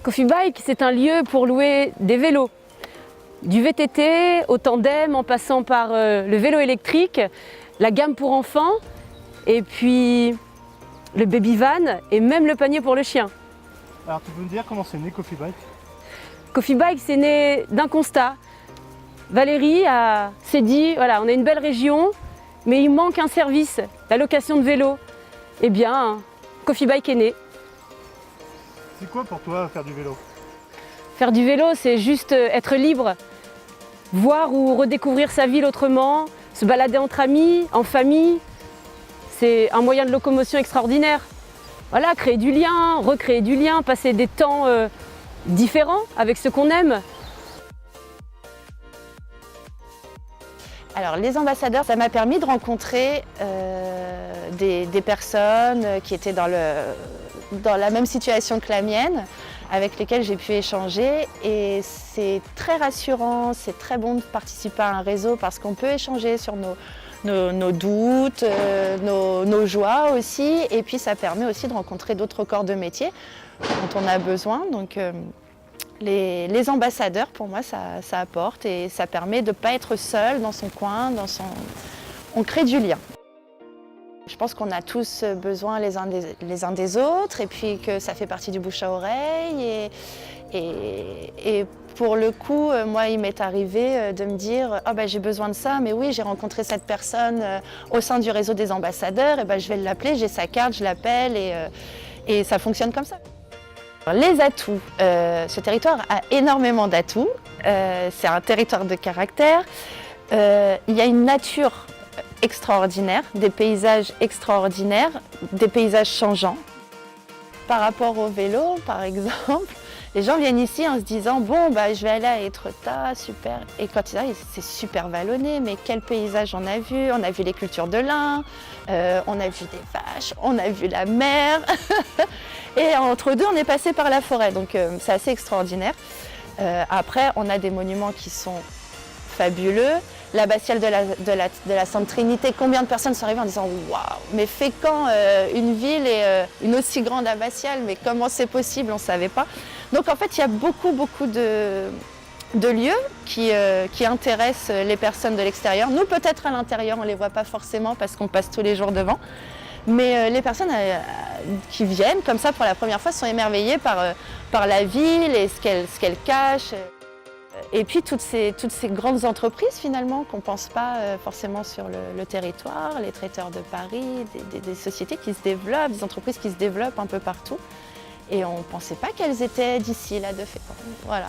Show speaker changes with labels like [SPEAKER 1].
[SPEAKER 1] Coffee Bike, c'est un lieu pour louer des vélos. Du VTT au tandem, en passant par le vélo électrique, la gamme pour enfants, et puis le baby van et même le panier pour le chien.
[SPEAKER 2] Alors tu peux me dire comment c'est né Coffee Bike?
[SPEAKER 1] Coffee Bike, c'est né d'un constat. Valérie s'est dit, voilà, on a une belle région, mais il manque un service, la location de vélo. Eh bien, Coffee Bike est né.
[SPEAKER 2] C'est quoi pour toi faire du vélo?
[SPEAKER 1] Faire du vélo, c'est juste être libre, voir ou redécouvrir sa ville autrement, se balader entre amis, en famille. C'est un moyen de locomotion extraordinaire. Voilà, créer du lien, recréer du lien, passer des temps différents avec ce qu'on aime.
[SPEAKER 3] Alors les ambassadeurs, ça m'a permis de rencontrer des personnes qui étaient dans la même situation que la mienne, avec lesquelles j'ai pu échanger, et c'est très rassurant, c'est très bon de participer à un réseau parce qu'on peut échanger sur nos doutes, nos joies aussi, et puis ça permet aussi de rencontrer d'autres corps de métier dont on a besoin. Donc, les ambassadeurs, pour moi, ça apporte et ça permet de ne pas être seul dans son coin, on crée du lien. Je pense qu'on a tous besoin les uns des autres et puis que ça fait partie du bouche à oreille. Et pour le coup, moi, il m'est arrivé de me dire « Ah ben, j'ai besoin de ça, mais oui, j'ai rencontré cette personne au sein du réseau des ambassadeurs, et ben, je vais l'appeler, j'ai sa carte, je l'appelle et ça fonctionne comme ça. » Les atouts. Ce territoire a énormément d'atouts. C'est un territoire de caractère. Il y a une nature extraordinaire, des paysages extraordinaires, des paysages changeants. Par rapport au vélo, par exemple, les gens viennent ici en se disant « Bon, bah, je vais aller à Étretat, super ». Et quand ils arrivent, c'est super vallonné, mais quel paysage on a vu? On a vu les cultures de lin, on a vu des vaches, on a vu la mer. Et entre deux, on est passé par la forêt, donc c'est assez extraordinaire. Après, on a des monuments qui sont fabuleux. L'abbatiale de la Sainte Trinité, combien de personnes sont arrivées en disant « Waouh, mais fait quand une ville et une aussi grande abbatiale, mais comment c'est possible, on ne savait pas ». Donc en fait, il y a beaucoup de lieux qui intéressent les personnes de l'extérieur. Nous, peut-être à l'intérieur, on ne les voit pas forcément parce qu'on passe tous les jours devant. Mais les personnes qui viennent comme ça pour la première fois sont émerveillées par la ville et ce qu'elle cache. Et puis toutes ces grandes entreprises finalement qu'on ne pense pas forcément sur le territoire, les traiteurs de Paris, des sociétés qui se développent, des entreprises qui se développent un peu partout. Et on ne pensait pas qu'elles étaient d'ici, là, de fait. Voilà.